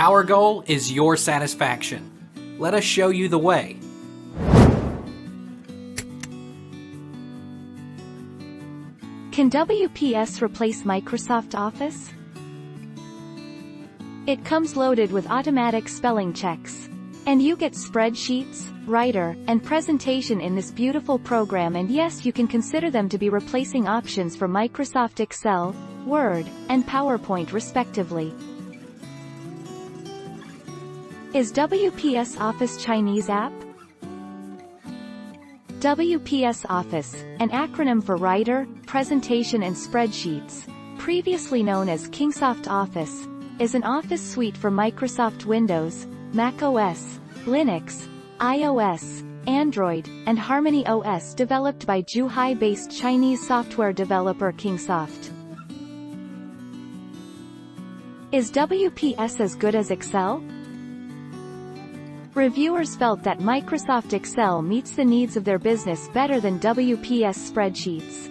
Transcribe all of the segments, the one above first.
Our goal is your satisfaction. Let us show you the way. Can WPS replace Microsoft Office? It comes loaded with automatic spelling checks. And you get spreadsheets, writer, and presentation in this beautiful program, and yes, you can consider them to be replacing options for Microsoft Excel, Word, and PowerPoint respectively. Is WPS Office Chinese app? WPS Office, an acronym for Writer, Presentation and Spreadsheets, previously known as Kingsoft Office, is an office suite for Microsoft Windows, Mac OS, Linux, iOS, Android, and Harmony OS, developed by Zhuhai-based Chinese software developer Kingsoft. Is WPS as good as Excel? Reviewers felt that Microsoft Excel meets the needs of their business better than WPS spreadsheets.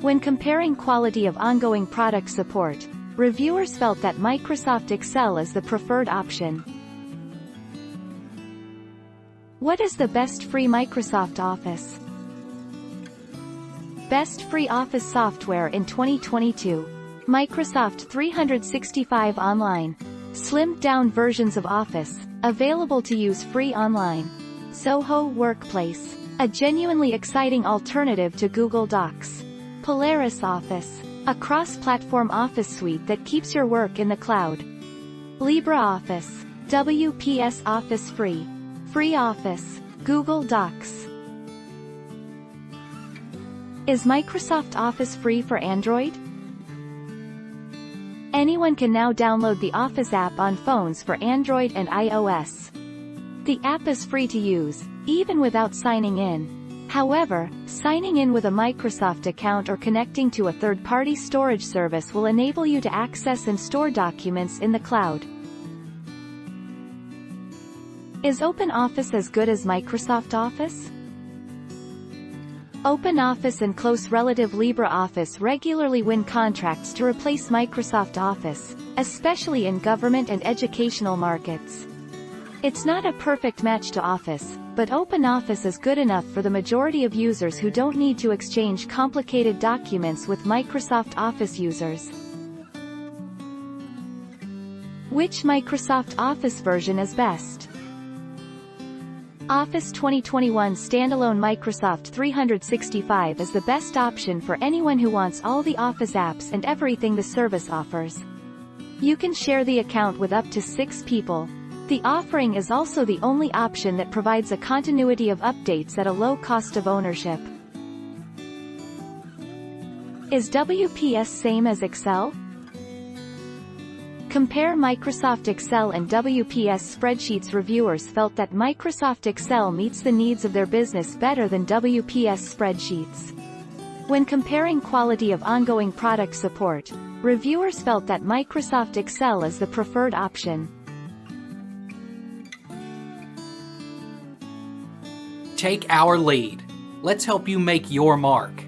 When comparing quality of ongoing product support, reviewers felt that Microsoft Excel is the preferred option. What is the best free Microsoft Office? Best free Office software in 2022. Microsoft 365 Online. Slimmed-down versions of Office, available to use free online. Soho Workplace. A genuinely exciting alternative to Google Docs. Polaris Office. A cross-platform office suite that keeps your work in the cloud. LibreOffice. WPS Office Free. Free Office. Google Docs. Is Microsoft Office free for Android? Anyone can now download the Office app on phones for Android and iOS. The app is free to use, even without signing in. However, signing in with a Microsoft account or connecting to a third-party storage service will enable you to access and store documents in the cloud. Is OpenOffice as good as Microsoft Office? OpenOffice and close relative LibreOffice regularly win contracts to replace Microsoft Office, especially in government and educational markets. It's not a perfect match to Office, but OpenOffice is good enough for the majority of users who don't need to exchange complicated documents with Microsoft Office users. Which Microsoft Office version is best? Office 2021 standalone Microsoft 365 is the best option for anyone who wants all the Office apps and everything the service offers. You can share the account with up to 6 people. The offering is also the only option that provides a continuity of updates at a low cost of ownership. Is WPS same as Excel? Compare Microsoft Excel and WPS spreadsheets. Reviewers felt that Microsoft Excel meets the needs of their business better than WPS spreadsheets. When comparing quality of ongoing product support, reviewers felt that Microsoft Excel is the preferred option. Take our lead. Let's help you make your mark.